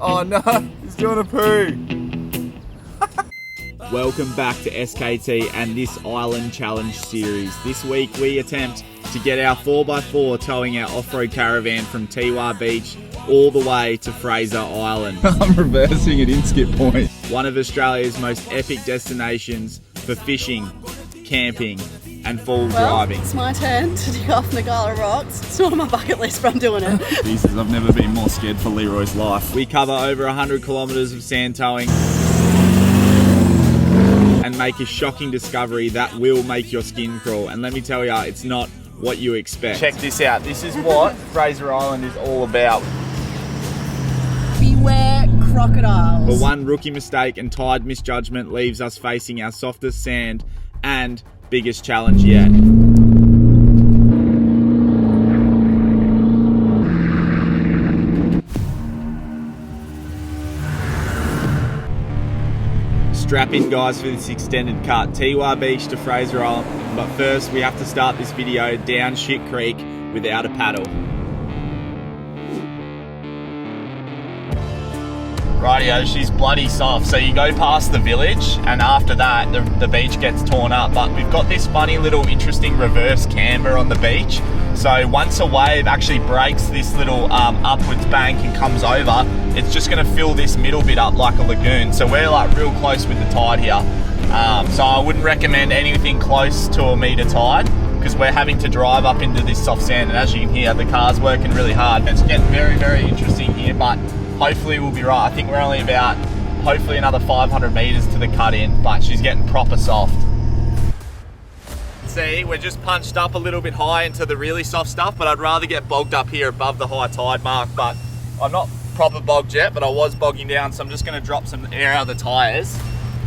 Oh no, he's doing a poo. Welcome back to SKT and this Island Challenge series. This week we attempt to get our 4x4 towing our off-road caravan from Tiwis Beach all the way to Fraser Island. I'm reversing at Inskip Point. One of Australia's most epic destinations for fishing, camping and full driving. It's my turn to dig off Naggala rocks. It's not on my bucket list, but I'm doing it. Jesus, I've never been more scared for Leroy's life. We cover over 100 kilometres of sand towing and make a shocking discovery that will make your skin crawl. And let me tell you, it's not what you expect. Check this out. This is what Fraser Island is all about. Beware crocodiles. But one rookie mistake and tide misjudgment leaves us facing our softest sand and biggest challenge yet. Strap in guys for this extended cut. Tiwis Beach to Fraser Island. But first we have to start this video down Shit Creek without a paddle. Rightio, she's bloody soft. So you go past the village and after that the beach gets torn up. But we've got this funny little interesting reverse camber on the beach. So once a wave actually breaks this little upwards bank and comes over, it's just gonna fill this middle bit up like a lagoon. So we're like real close with the tide here. So I wouldn't recommend anything close to a metre tide because we're having to drive up into this soft sand. And as you can hear, the car's working really hard. It's getting very, very interesting here, but hopefully we'll be right. I think we're only about, hopefully another 500 metres to the cut in, but she's getting proper soft. See, we're just punched up a little bit high into the really soft stuff, but I'd rather get bogged up here above the high tide mark. But I'm not proper bogged yet, but I was bogging down, so I'm just gonna drop some air out of the tyres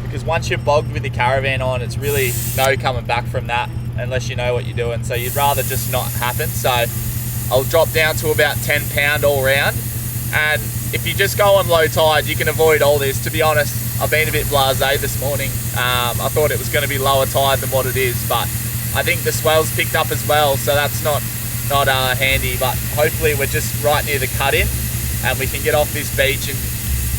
because once you're bogged with the caravan on, it's really no coming back from that unless you know what you're doing. So you'd rather just not happen. So I'll drop down to about 10 pound all round. And if you just go on low tide, you can avoid all this. To be honest, I've been a bit blasé this morning. I thought it was going to be lower tide than what it is, but I think the swell's picked up as well, so that's not handy. But hopefully we're just right near the cut-in, and we can get off this beach and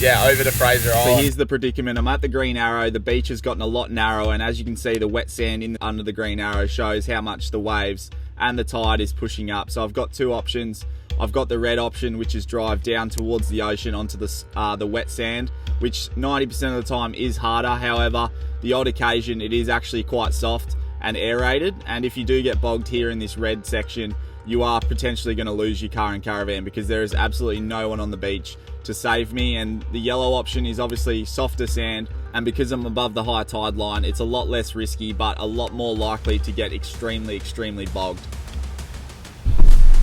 yeah, over to Fraser Island. So here's the predicament. I'm at the green arrow. The beach has gotten a lot narrower, and as you can see, the wet sand under the green arrow shows how much the waves and the tide is pushing up. So I've got two options. I've got the red option, which is drive down towards the ocean onto the wet sand, which 90% of the time is harder. However, the odd occasion, it is actually quite soft and aerated. And if you do get bogged here in this red section, you are potentially going to lose your car and caravan because there is absolutely no one on the beach to save me. And the yellow option is obviously softer sand. And because I'm above the high tide line, it's a lot less risky, but a lot more likely to get extremely, extremely bogged.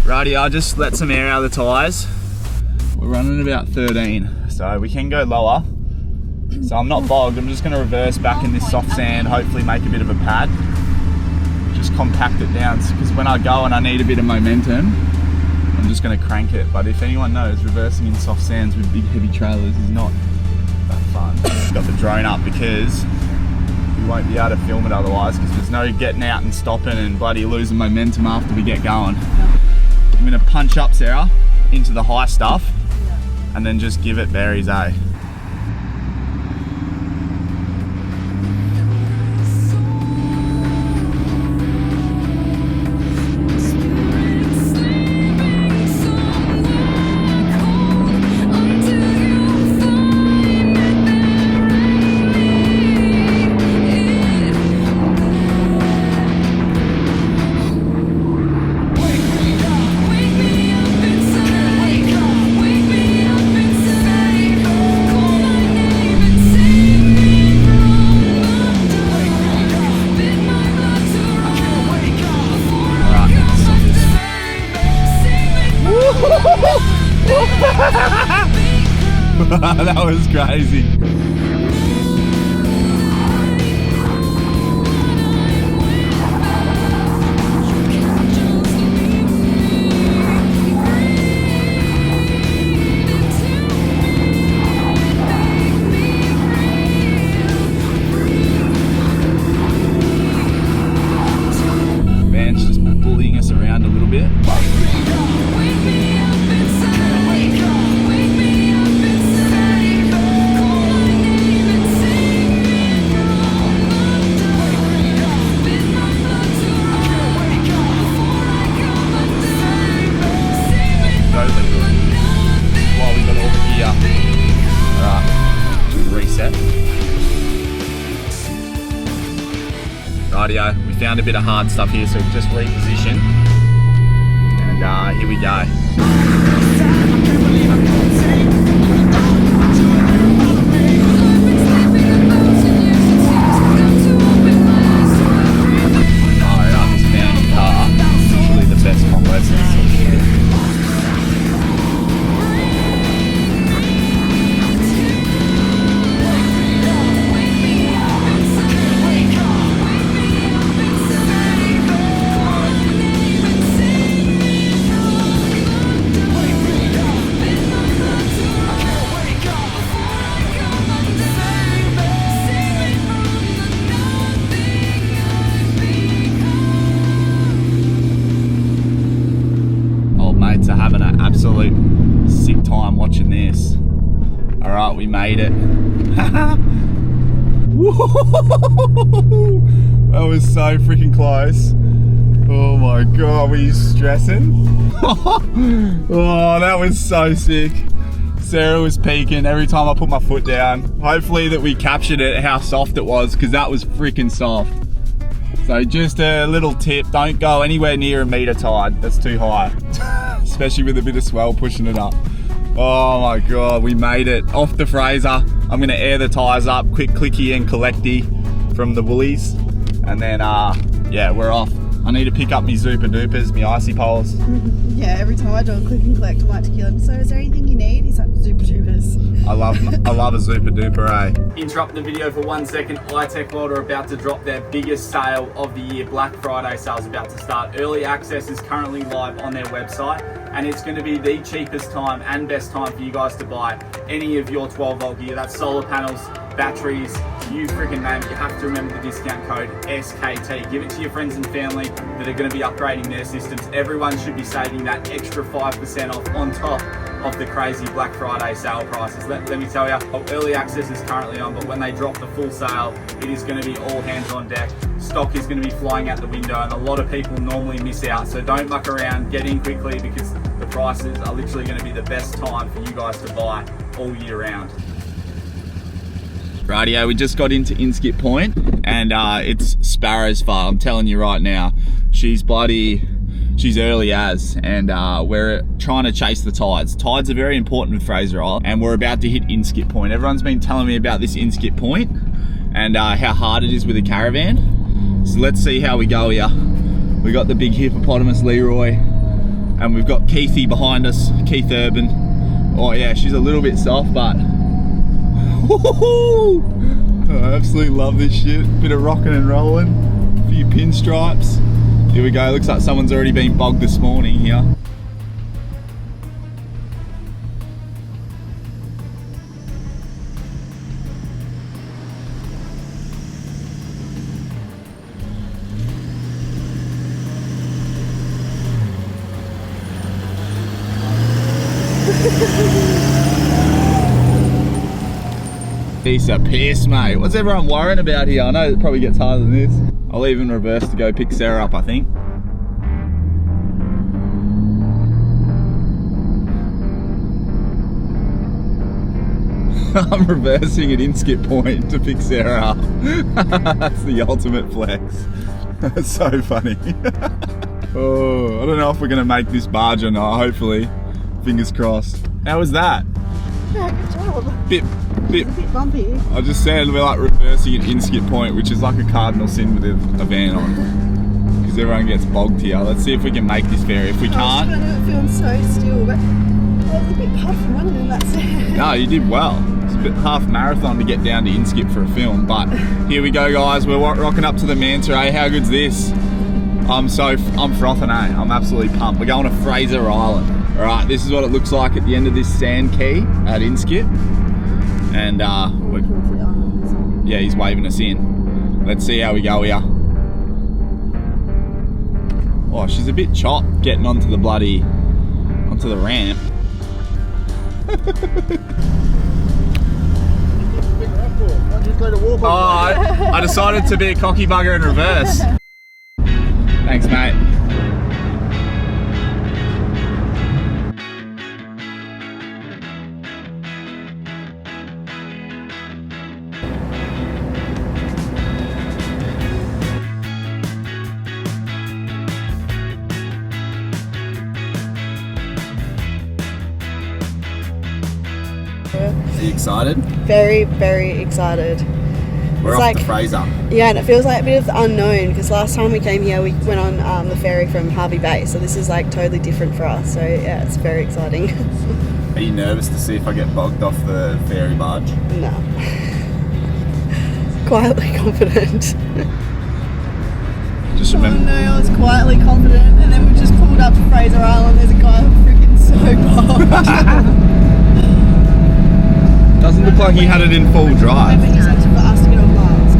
Righty, I just let some air out of the tyres. We're running about 13, so we can go lower. So I'm not bogged, I'm just gonna reverse back in this soft sand, hopefully make a bit of a pad. Just compact it down, because when I go and I need a bit of momentum, I'm just gonna crank it. But if anyone knows, reversing in soft sands with big heavy trailers is not that fun. Got the drone up because we won't be able to film it otherwise, because there's no getting out and stopping and bloody losing momentum after we get going. I'm gonna punch up, Sarah, into the high stuff and then just give it berries, eh? That was crazy. Van's just bullying us around a little bit. Rightio, we found a bit of hard stuff here, so we've just repositioned. And here we go. Absolute sick time watching this. All right, we made it. That was so freaking close. Oh my god, were you stressing? Oh, that was so sick. Sarah was peeking every time I put my foot down. Hopefully that we captured it, how soft it was, because that was freaking soft. So just a little tip, don't go anywhere near a meter tide. That's too high. Especially with a bit of swell pushing it up. Oh my god, we made it. Off the Fraser. I'm gonna air the tyres up, quick clicky and collecty from the woolies. And then, yeah, we're off. I need to pick up my Zupa Dupas, my icy poles. Yeah, every time I do a click and collect, I'm like to Keelan, so is there anything you need? He's like, Zupa Dupas. I love a Zupa Duper, eh? Interrupt the video for 1 second. iTech World are about to drop their biggest sale of the year. Black Friday sale is about to start. Early access is currently live on their website, and it's going to be the cheapest time and best time for you guys to buy any of your 12-volt gear. That's solar panels, batteries, you freaking name it. You have to remember the discount code SKT. Give it to your friends and family that are going to be upgrading their systems. Everyone should be saving that extra 5% off on top of the crazy Black Friday sale prices. Let me tell you, early access is currently on, but when they drop the full sale, it is going to be all hands on deck. Stock is going to be flying out the window, and a lot of people normally miss out. So don't muck around, get in quickly, because the prices are literally going to be the best time for you guys to buy all year round. Rightio, we just got into Inskip Point, and it's Sparrow's farm. I'm telling you right now, she's early as, and we're trying to chase the tides. Tides are very important with Fraser Island, and we're about to hit Inskip Point. Everyone's been telling me about this Inskip Point and how hard it is with a caravan. So let's see how we go here. We got the big hippopotamus Leroy, and we've got Keithy behind us, Keith Urban. Oh yeah, she's a little bit soft, but I absolutely love this shit. Bit of rocking and rolling, a few pinstripes. Here we go, looks like someone's already been bogged this morning here. Piece of piss, mate. What's everyone worrying about here? I know it probably gets harder than this. I'll even reverse to go pick Sarah up, I think. I'm reversing at Inskip Point to pick Sarah up. That's the ultimate flex. That's so funny. Oh, I don't know if we're gonna make this barge or not, hopefully. Fingers crossed. How was that? Yeah, good job. Bit It's a bit bumpy. I just said we're like reversing at Inskip Point, which is like a cardinal sin with a van on, because everyone gets bogged here. Let's see if we can make this ferry. If we can't, I was trying to film so still, but I was a bit puffed from running in that set. no, you did well. It's a bit half marathon to get down to Inskip for a film, but here we go, guys. We're rocking up to the Manta, eh? How good's this? I'm frothing, eh? I'm absolutely pumped. We're going to Fraser Island. All right, this is what it looks like at the end of this sand key at Inskip. And yeah, he's waving us in. Let's see how we go here. Oh, she's a bit chopped getting onto the ramp. Oh, I decided to be a cocky bugger in reverse. Thanks, mate. pleasure. Are you excited? Very, very excited. We're It's off like- to Fraser. Yeah, and it feels like a bit of the unknown because last time we came here, we went on the ferry from Harvey Bay, so this is like totally different for us. So yeah, it's very exciting. Are you nervous to see if I get bogged off the ferry barge? No. Quietly confident. Just remember. Oh no, I was quietly confident, and then we just pulled up to Fraser Island. There's a guy freaking so bogged. Doesn't look like he had it in full drive. But he's actually for us to get on last.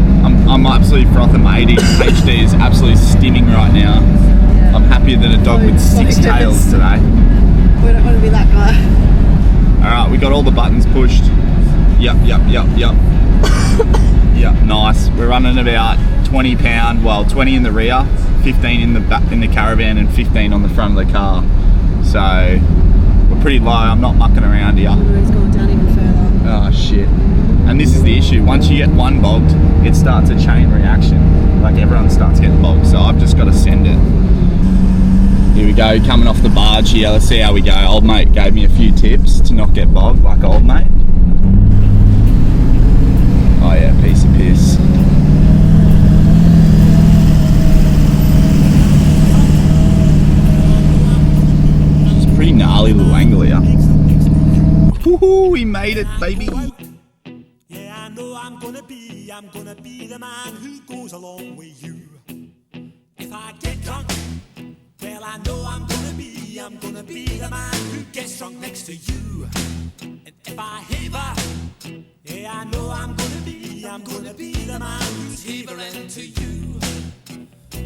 I'm absolutely frothing. My ADHD is absolutely stimming right now. Yeah. I'm happier than a dog with 6 Focus. tails today. We don't want to be that guy. Alright, we got all the buttons pushed. Yep. Yep, nice. We're running about 20 pound, well 20 in the rear, 15 in the back in the caravan and 15 on the front of the car. So we're pretty low, I'm not mucking around here. He's gone down even further. Oh shit. And this is the issue, once you get one bogged, it starts a chain reaction. Like everyone starts getting bogged, so I've just got to send it. Here we go, coming off the barge here, let's see how we go. Old mate gave me a few tips to not get bogged like old mate. Oh yeah, piece of piss. It's a pretty gnarly little angle here. Woohoo, we made it, baby. Yeah, I know I'm gonna be the man who goes along with you. If I get drunk, well, I know I'm gonna be the man who gets drunk next to you. And if I heaver, yeah, I know I'm gonna be the man who's heavering to you.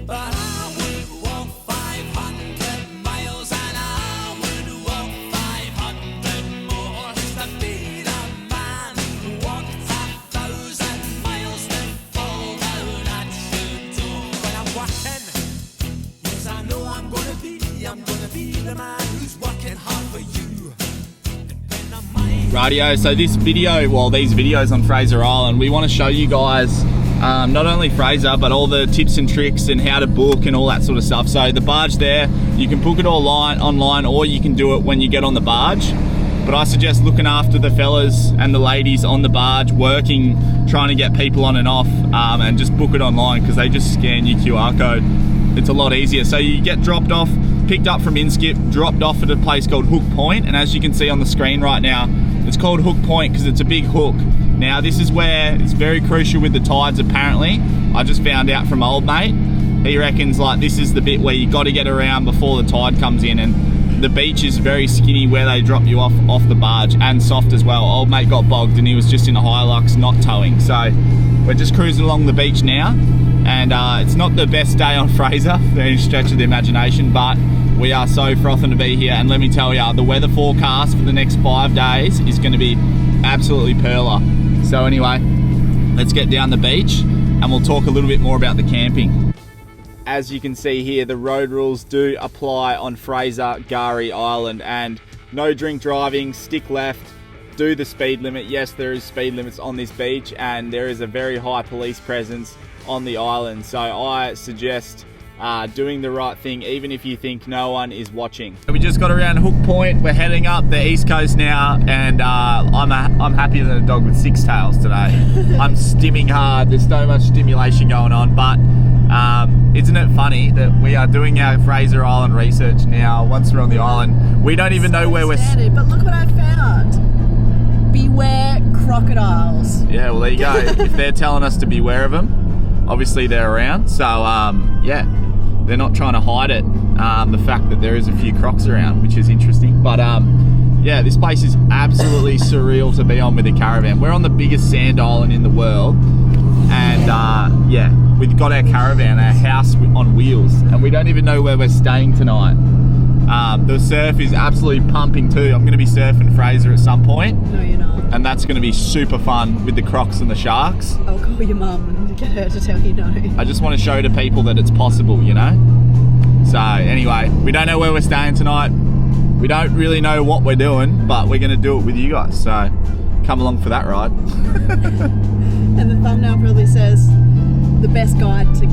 But I would walk 500 miles and I would walk 500 more just to be the man who walked 1,000 miles to fall down at your door. When I'm working, yes, I know I'm gonna be the man who's working hard for you. Radio, so this video, well these videos on Fraser Island, we want to show you guys not only Fraser but all the tips and tricks and how to book and all that sort of stuff. So the barge there, you can book it online or you can do it when you get on the barge. But I suggest looking after the fellas and the ladies on the barge, working, trying to get people on and off, and just book it online because they just scan your QR code. It's a lot easier. So you get dropped off, picked up from Inskip, dropped off at a place called Hook Point, and as you can see on the screen right now, it's called Hook Point because it's a big hook. Now this is where it's very crucial with the tides apparently. I just found out from old mate. He reckons like this is the bit where you got to get around before the tide comes in, and the beach is very skinny where they drop you off the barge, and soft as well. Old mate got bogged and he was just in a Hilux not towing. So we're just cruising along the beach now, and it's not the best day on Fraser for any stretch of the imagination, but we are so frothing to be here. And let me tell you, the weather forecast for the next 5 days is going to be absolutely perler. So anyway, let's get down the beach and we'll talk a little bit more about the camping. As you can see here, the road rules do apply on Fraser Gari Island, and no drink driving, stick left, do the speed limit. Yes, there is speed limits on this beach and there is a very high police presence on the island. So I suggest doing the right thing even if you think no one is watching. We just got around Hook Point. We're heading up the east coast now, and I'm happier than a dog with 6 tails today. I'm stimming hard. There's so much stimulation going on, but isn't it funny that we are doing our Fraser Island research now? Once we're on the island, we don't even know where we're standard, but look what I found. Beware crocodiles. Yeah, well there you go. If they're telling us to beware of them, obviously they're around. So yeah, they're not trying to hide it, the fact that there is a few crocs around, which is interesting. But yeah, this place is absolutely surreal to be on with a caravan. We're on the biggest sand island in the world, and yeah, we've got our caravan, our house on wheels, and we don't even know where we're staying tonight. The surf is absolutely pumping too. I'm going to be surfing Fraser at some point. No, you're not. And that's going to be super fun with the crocs and the sharks. I'll call your mum and get her to tell you no. I just want to show to people that it's possible, you know? So anyway, we don't know where we're staying tonight. We don't really know what we're doing, but we're going to do it with you guys. So come along for that ride. And the thumbnail probably says, the best guide to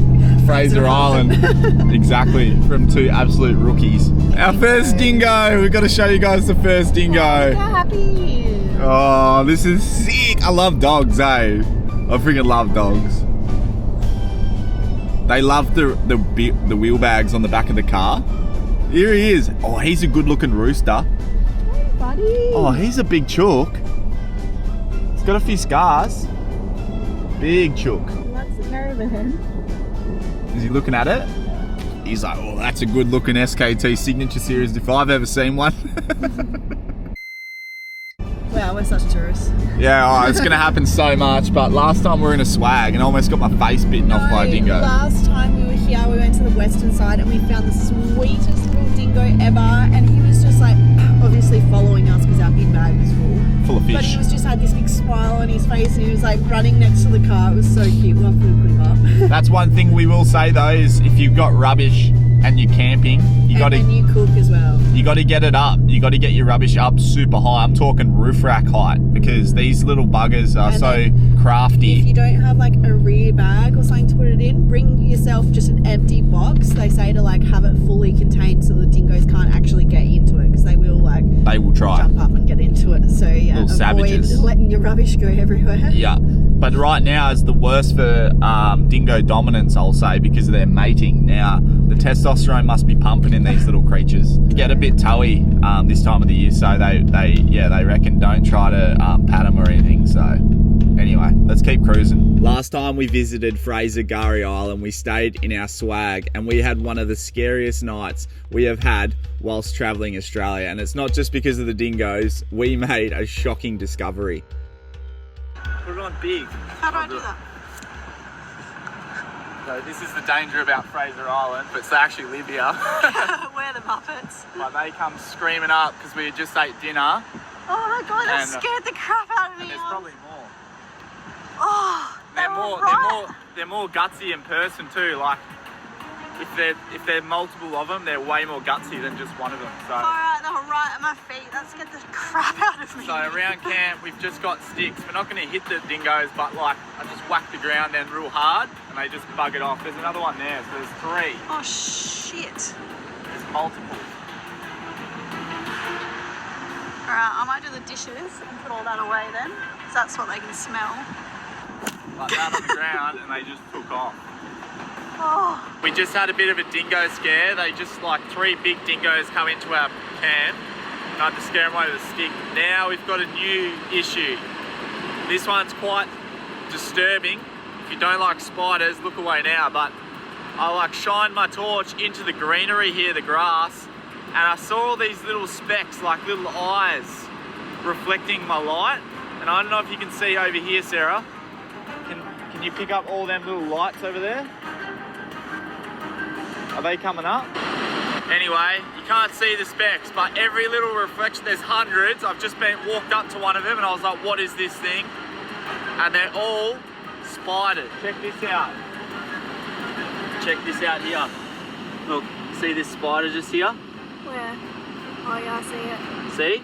Fraser Island. Exactly, from 2 absolute rookies. Our first dingo. We've got to show you guys the first dingo. Look how happy he is. Oh, this is sick. I love dogs, eh? I freaking love dogs. They love the wheel bags on the back of the car. Here he is. Oh, he's a good looking rooster. Hey, buddy. Oh, he's a big chook. He's got a few scars. Big chook. That's the Caravan. Is he looking at it? He's like, oh, that's a good looking SKT Signature Series if I've ever seen one. Wow, we're such tourists. Yeah, oh, it's going to happen so much, but last time we were in a swag and I almost got my face bitten off by a dingo. Last time we were here, we went to the western side and we found the sweetest little dingo ever, and he was just like, obviously following us because our big bag was Full of fish. But he was just had this big smile on his face and he was like running next to the car. It was so cute. We'll have to put a clip up. That's one thing we will say though, is if you've got rubbish and you're camping, you got to you cook as well. You got to get it up. You got to get your rubbish up super high. I'm talking roof rack height, because these little buggers are so crafty. If you don't have like a rear bag or something to put it in, bring yourself just an empty box. They say to like have it fully contained so the dingoes can't actually get into it, because they will try jump up and get into it. So yeah, little avoid savages. letting your rubbish go everywhere. Yeah, but right now is the worst for dingo dominance, I'll say, because of their mating. Now the testosterone must be pumping in these little creatures. Get a bit toey this time of the year, so they reckon don't try to pat them or anything. So anyway, let's keep cruising. Last time we visited Fraser Island, we stayed in our swag and we had one of the scariest nights we have had whilst travelling Australia. And it's not just because of the dingoes. We made a shocking discovery. Put it on big. How do I do that? So this is the danger about Fraser Island, but they actually live here. We're the Muppets. But they come screaming up because we just ate dinner. Oh my god, that And, scared the crap out of me. And there's probably more. Oh, They're more gutsy in person too. Like if they're multiple of them, they're way more gutsy than just one of them. So. Alright, they were right at my feet. That scared the crap out of me. So around camp, we've just got sticks. We're not going to hit the dingoes, but like I just whack the ground then real hard, and they just bug it off. There's another one there, so there's 3. Oh shit. There's multiple. Alright, I might do the dishes and put all that away then, because that's what they can smell. Like that on the ground, and they just took off. Oh. We just had a bit of a dingo scare. They just like 3 big dingoes come into our camp, and I had to scare them away with a stick. Now we've got a new issue. This one's quite disturbing. If you don't like spiders, look away now, but I like shined my torch into the greenery here, the grass, and I saw all these little specks, like little eyes, reflecting my light. And I don't know if you can see over here, Sarah. Can you pick up all them little lights over there? Are they coming up? Anyway, you can't see the specks, but every little reflection, there's hundreds. I've just walked up to one of them and I was like, what is this thing? And they're all spiders. Check this out. Check this out here. Look, see this spider just here? Where? Oh yeah, I see it. See?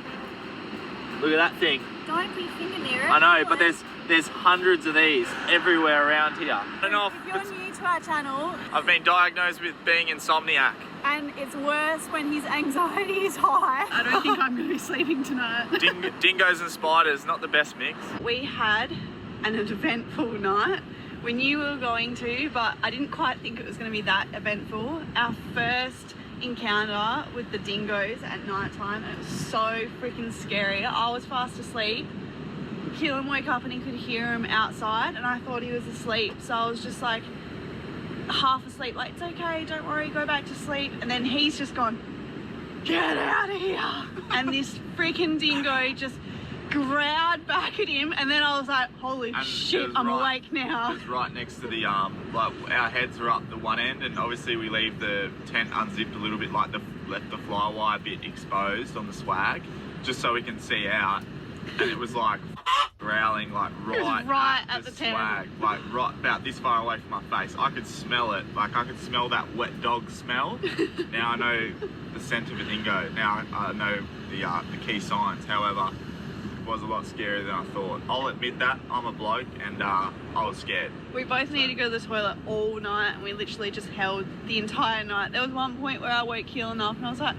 Look at that thing. Don't be finger near it. I know, but there's hundreds of these everywhere around here. I don't know If you're new to our channel I've been diagnosed with being insomniac. and it's worse when his anxiety is high, I don't think I'm going to be sleeping tonight. Dingoes and spiders, not the best mix. We had an eventful night. We knew we were going to, but I didn't quite think it was going to be that eventful. Our first encounter with the dingoes at night time, and it was so freaking scary. I was fast asleep. Keelan woke up and he could hear him outside, and I thought he was asleep, so I was just like half asleep, like, it's okay, don't worry, go back to sleep. And then he's just gone, get out of here. And this freaking dingo just growled back at him, and then I was like, holy shit, I'm awake now. It was right next to the like our heads are up the one end, and obviously we leave the tent unzipped a little bit, like left the fly wire bit exposed on the swag, just so we can see out. And it was like growling like right at the tent. swag, like right about this far away from my face. I could smell it, like I could smell that wet dog smell. Now I know the scent of a dingo. Now I know the key signs. However, it was a lot scarier than I thought. I'll admit that. I'm a bloke, and I was scared. We both needed to go to the toilet all night, and we literally just held the entire night. There was one point where I woke Keelan up and I was like,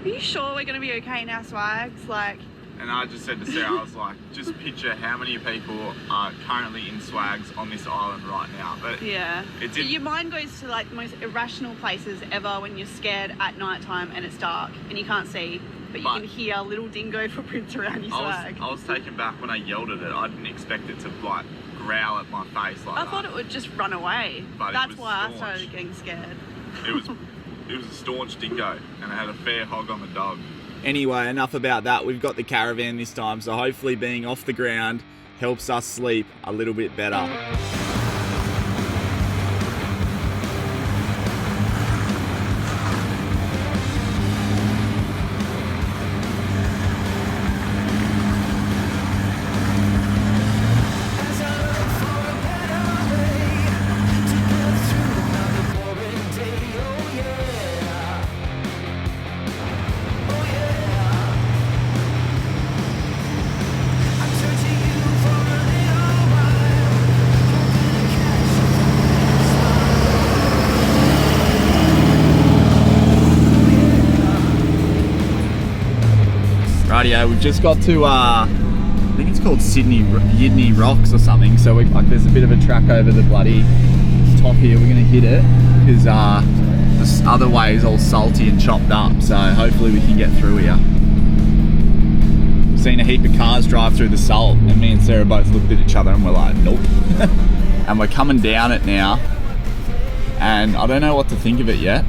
are you sure we're going to be okay in our swags? Like, And I just said to Sarah, I was like, just picture how many people are currently in swags on this island right now. But yeah, it did... your mind goes to like the most irrational places ever when you're scared at night time and it's dark and you can't see, but you can hear little dingo footprints around your swag. I was taken back when I yelled at it. I didn't expect it to like growl at my face like that. I thought it would just run away. But that's why I started getting scared. It was a staunch dingo and it had a fair hog on the dog. Anyway, enough about that. We've got the caravan this time, so hopefully being off the ground helps us sleep a little bit better. Rightio, we've just got to, I think it's called Yidney Rocks or something. So there's a bit of a track over the bloody top here. We're gonna hit it because this other way is all salty and chopped up. So hopefully we can get through here. Seen a heap of cars drive through the salt, and me and Sarah both looked at each other and we're like, nope. And we're coming down it now, and I don't know what to think of it yet.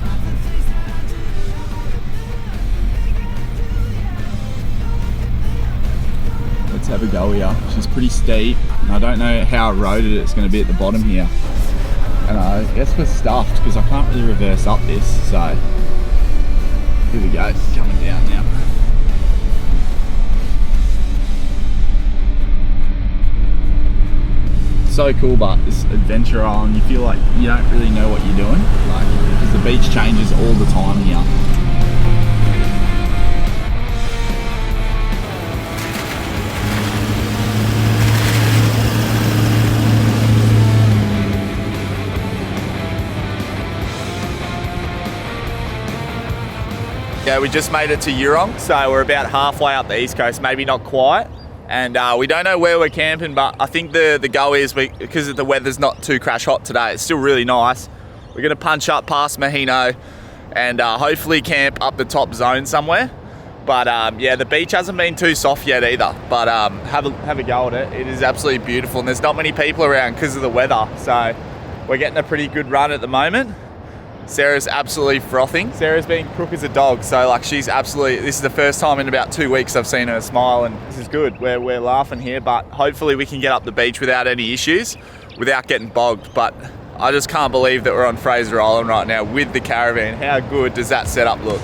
Let's have a go here. She's pretty steep, and I don't know how eroded it's going to be at the bottom here. And I guess we're stuffed because I can't really reverse up this. So here we go, coming down now. So cool, but this adventure island, you feel like you don't really know what you're doing, like, because the beach changes all the time here. Yeah, we just made it to Eurong, so we're about halfway up the east coast, maybe not quite. And we don't know where we're camping, but I think the go is, because the weather's not too crash hot today, it's still really nice. We're gonna punch up past Mahino and hopefully camp up the top zone somewhere. But yeah, the beach hasn't been too soft yet either, but have a go at it. It is absolutely beautiful, and there's not many people around because of the weather, so we're getting a pretty good run at the moment. Sarah's absolutely frothing. Sarah's being crook as a dog, so like she's absolutely, this is the first time in about 2 weeks I've seen her smile, and this is good. We're laughing here, but hopefully we can get up the beach without any issues, without getting bogged. But I just can't believe that we're on Fraser Island right now with the caravan. How good does that setup look?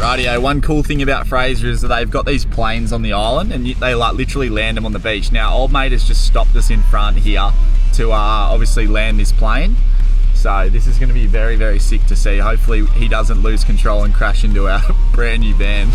Rightio, one cool thing about Fraser is that they've got these planes on the island, and they like literally land them on the beach. Now, old mate has just stopped us in front here to obviously land this plane. So this is going to be very, very sick to see. Hopefully he doesn't lose control and crash into our brand new van.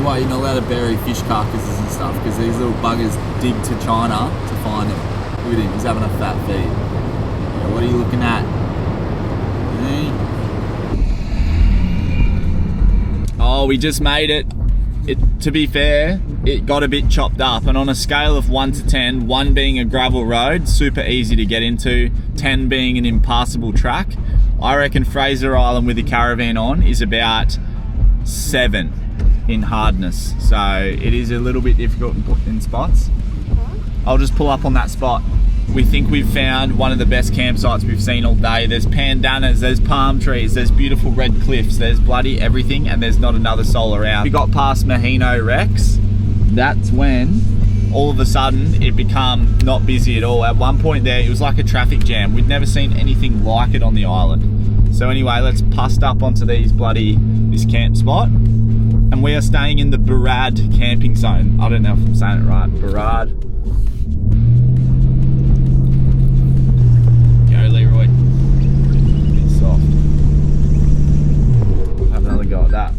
Why you're not allowed to bury fish carcasses and stuff, because these little buggers dig to China to find them. Look at him, he's having a fat feed. Yeah, what are you looking at? Hey. Oh, we just made it. To be fair, it got a bit chopped up, and on a scale of 1 to 10, 1 being a gravel road, super easy to get into, 10 being an impassable track, I reckon Fraser Island with the Caravan on is about 7 in hardness. So it is a little bit difficult in spots. I'll just pull up on that spot. We think we've found one of the best campsites we've seen all day. There's pandanus, there's palm trees, there's beautiful red cliffs, there's bloody everything, and there's not another soul around. We got past Mahino Rex. That's when all of a sudden it became not busy at all. At one point there, it was like a traffic jam. We'd never seen anything like it on the island. So anyway, let's bust up onto this camp spot. And we are staying in the Barge camping zone. I don't know if I'm saying it right. Barge. Leroy. Bit soft. Have another go at that.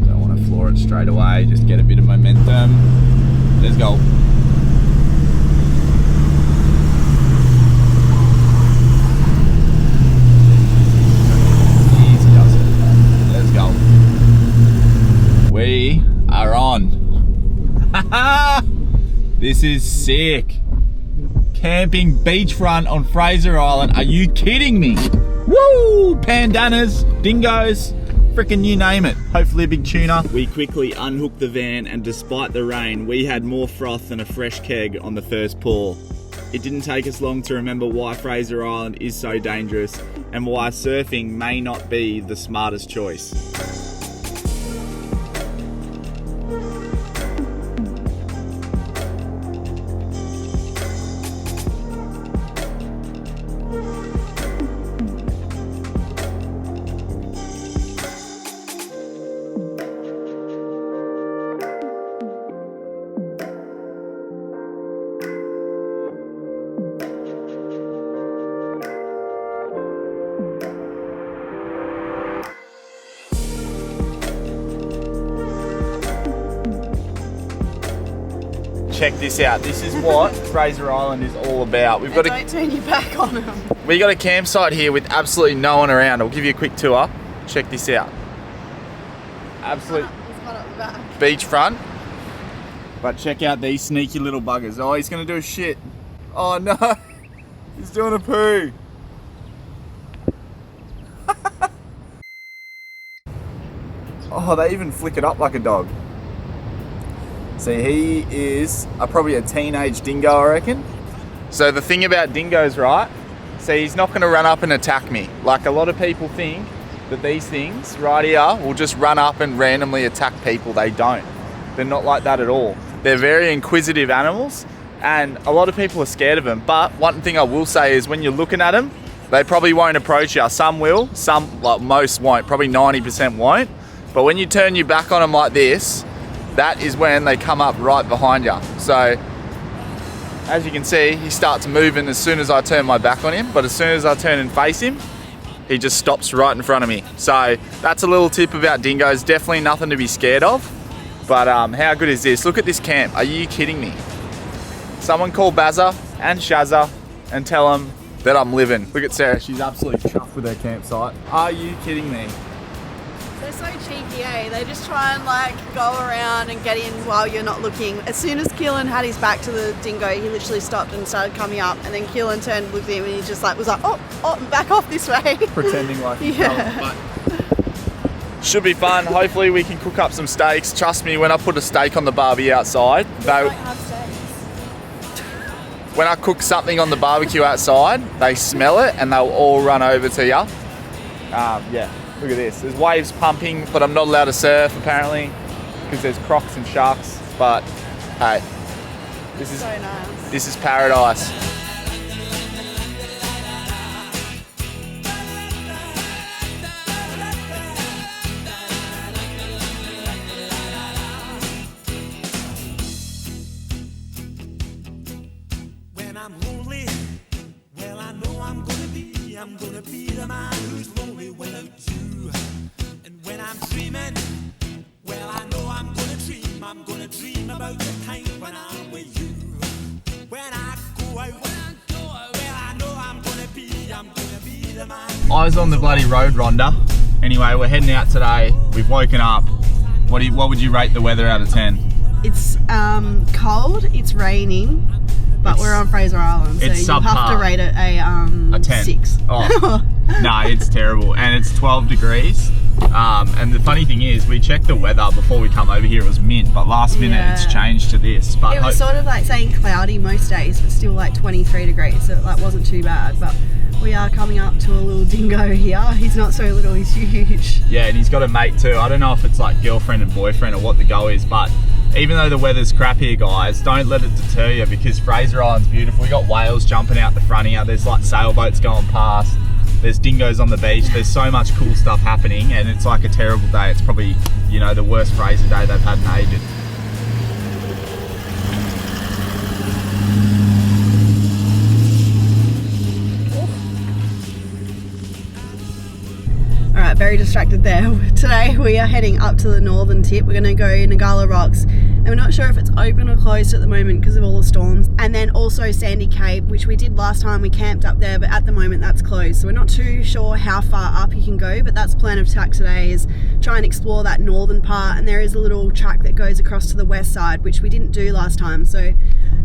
Don't want to floor it straight away, just get a bit of momentum. Let's go. Easy does it. Let's go. We are on. This is sick. Camping beachfront on Fraser Island. Are you kidding me? Woo! Pandanus, dingoes, freaking you name it. Hopefully a big tuna. We quickly unhooked the van, and despite the rain, we had more froth than a fresh keg on the first pour. It didn't take us long to remember why Fraser Island is so dangerous and why surfing may not be the smartest choice. Check this out. This is what Fraser Island is all about. We've got Don't turn your back on them. We got a campsite here with absolutely no one around. I'll give you a quick tour. Check this out. Absolute beachfront. But check out these sneaky little buggers. Oh, he's gonna do a shit. Oh no, he's doing a poo. Oh, they even flick it up like a dog. See, he is probably a teenage dingo, I reckon. So the thing about dingoes, right? See, he's not gonna run up and attack me. Like a lot of people think that these things right here will just run up and randomly attack people. They don't. They're not like that at all. They're very inquisitive animals, and a lot of people are scared of them. But one thing I will say is when you're looking at them, they probably won't approach you. Some will, some, like most won't, probably 90% won't. But when you turn your back on them like this, that is when they come up right behind you. So, as you can see, he starts moving as soon as I turn my back on him, but as soon as I turn and face him, he just stops right in front of me. So, that's a little tip about dingoes. Definitely nothing to be scared of. But how good is this? Look at this camp. Are you kidding me? Someone call Bazza and Shazza and tell them that I'm living. Look at Sarah. She's absolutely chuffed with her campsite. Are you kidding me? They're so cheeky, eh? They just try and like go around and get in while you're not looking. As soon as Keelan had his back to the dingo, he literally stopped and started coming up, and then Keelan turned and looked at him and he just like was like, oh, back off this way. Pretending like yeah. Should be fun. Hopefully we can cook up some steaks. Trust me, when I put a steak on the barbie outside, when I cook something on the barbecue outside, they smell it and they'll all run over to you. Yeah. Look at this. There's waves pumping, but I'm not allowed to surf apparently because there's crocs and sharks. But hey, this is so nice. This is paradise. When I'm lonely, well I know I'm gonna be the man who's lonely without you. And when I'm dreaming, well I know I'm gonna dream about the time when I'm with you. When I go out, well I eyes on the bloody road, Rhonda. Anyway, we're heading out today. We've woken up. What would you rate the weather out of 10? It's cold, it's raining, but we're on Fraser Island, so it's you have to rate it a 10. 6. Oh, no, it's terrible. And it's 12 degrees. And the funny thing is, we checked the weather before we come over here. It was mint, but last minute it's changed to this. But it was sort of like saying cloudy most days, but still like 23 degrees, so it like wasn't too bad. But we are coming up to a little dingo here. He's not so little, he's huge. Yeah, and he's got a mate too. I don't know if it's like girlfriend and boyfriend or what the go is, but even though the weather's crap here, guys, don't let it deter you, because Fraser Island's beautiful. We got whales jumping out the front here. There's like sailboats going past. There's dingoes on the beach. There's so much cool stuff happening, and it's like a terrible day. It's probably, you know, the worst Fraser day they've had in ages. Alright, very distracted there. Today we are heading up to the northern tip. We're going to go Naggala Rocks, and we're not sure if it's open or closed at the moment because of all the storms. And then also Sandy Cape, which we did last time. We camped up there, but at the moment that's closed. So we're not too sure how far up you can go, but that's plan of attack today, is try and explore that northern part. And there is a little track that goes across to the west side, which we didn't do last time. So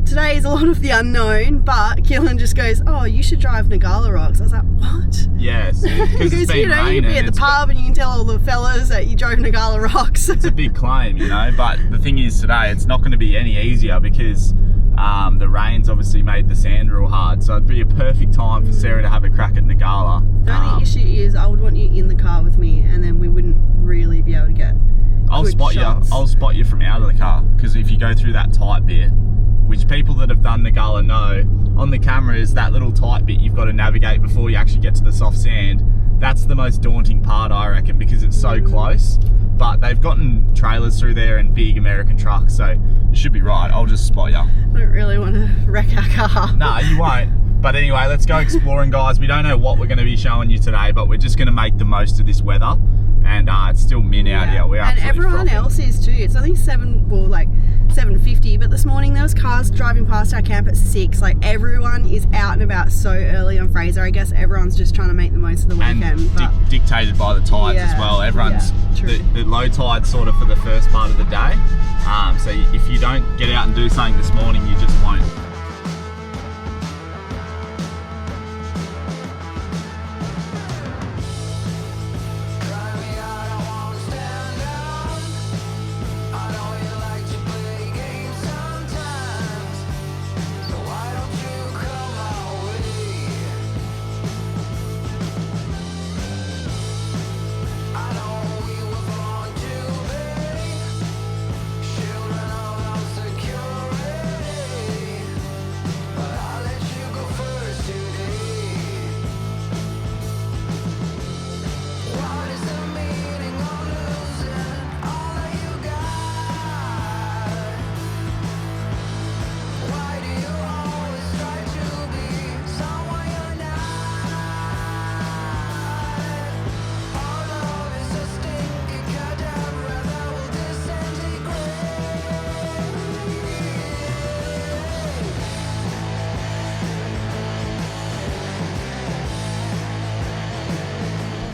today is a lot of the unknown, but Keelan just goes, oh, you should drive Naggala Rocks. I was like, what? Yes, because it's been raining. You'd be at the pub and you can tell all the fellas that you drove Naggala Rocks. It's a big claim, you know, but the thing is today it's not going to be any easier because the rain's obviously made the sand real hard, so it'd be a perfect time for Sarah to have a crack at Naggala. The only issue is I would want you in the car with me, and then we wouldn't really be able to get I'll good spot shots. you. I'll spot you from out of the car, because if you go through that tight bit, which people that have done Naggala know, on the camera is that little tight bit you've got to navigate before you actually get to the soft sand. That's the most daunting part, I reckon, because it's so close. But they've gotten trailers through there and big American trucks, so it should be right. I'll just spot you. I don't really want to wreck our car. No, you won't. But anyway, let's go exploring, guys. We don't know what we're going to be showing you today, but we're just going to make the most of this weather. And it's still mint out here. We are and everyone else is too. It's only 7:50, but this morning there was cars driving past our camp at 6. Like, everyone is out and about so early on Fraser. I guess everyone's just trying to make the most of the weekend. And dictated by the tides as well. Everyone's the low tide sort of for the first part of the day. So if you don't get out and do something this morning, you just won't.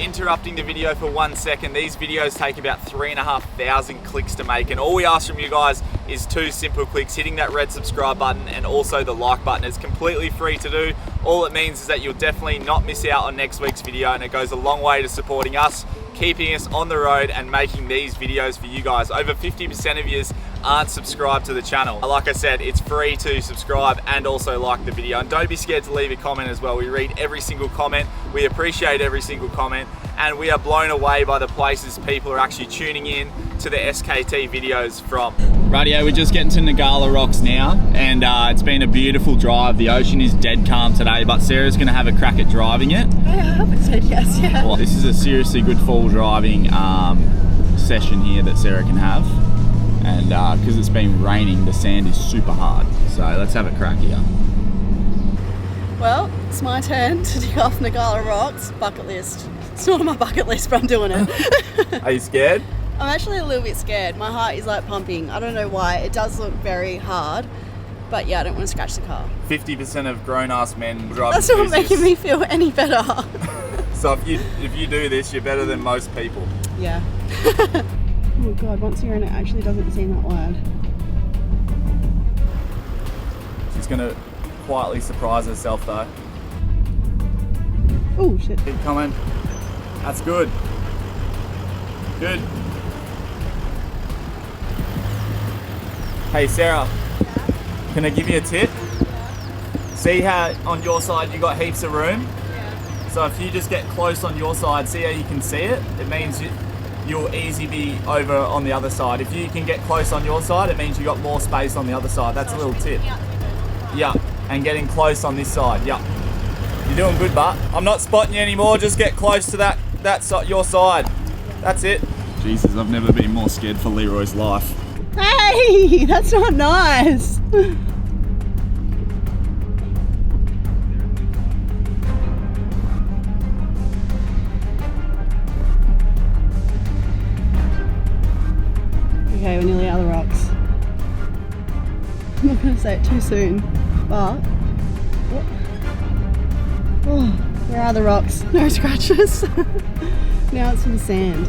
Interrupting the video for 1 second. These videos take about 3,500 clicks to make, and all we ask from you guys is 2 simple clicks: hitting that red subscribe button and also the like button. It's completely free to do. All it means is that you'll definitely not miss out on next week's video, and it goes a long way to supporting us, keeping us on the road and making these videos for you guys. Over 50% of you aren't subscribed to the channel. Like I said, it's free to subscribe and also like the video, and don't be scared to leave a comment as well. We read every single comment, we appreciate every single comment, and we are blown away by the places people are actually tuning in to the SKT videos from. Radio, we're just getting to Naggala Rocks now, and it's been a beautiful drive. The ocean is dead calm today, but Sarah's going to have a crack at driving it. I haven't said yes yet. Well, this is a seriously good fall driving session here that Sarah can have, and because it's been raining, the sand is super hard. So let's have a crack here. Well, it's my turn to dig off Naggala Rocks. Bucket list. It's not on my bucket list, but I'm doing it. Are you scared? I'm actually a little bit scared. My heart is like pumping. I don't know why. It does look very hard, but yeah, I don't want to scratch the car. 50% of grown-ass men drive. That's not making me feel any better. So if you do this, you're better than most people. Yeah. Oh god, once you're in it actually doesn't seem that wide. She's gonna quietly surprise herself though. Oh shit. Keep coming. That's good. Good. Hey Sarah, can I give you a tip? See how on your side you got heaps of room? So if you just get close on your side, see how you can see it? It means you'll easily be over on the other side. If you can get close on your side, it means you got more space on the other side. That's a little tip. Yeah, and getting close on this side. Yeah, you're doing good, but I'm not spotting you anymore. Just get close to that side, your side. That's it. Jesus, I've never been more scared for Leroy's life. Hey, that's not nice. Okay, we're nearly out of the rocks. I'm not going to say it too soon, but oh, we're out of the rocks. No scratches. Now it's for the sand.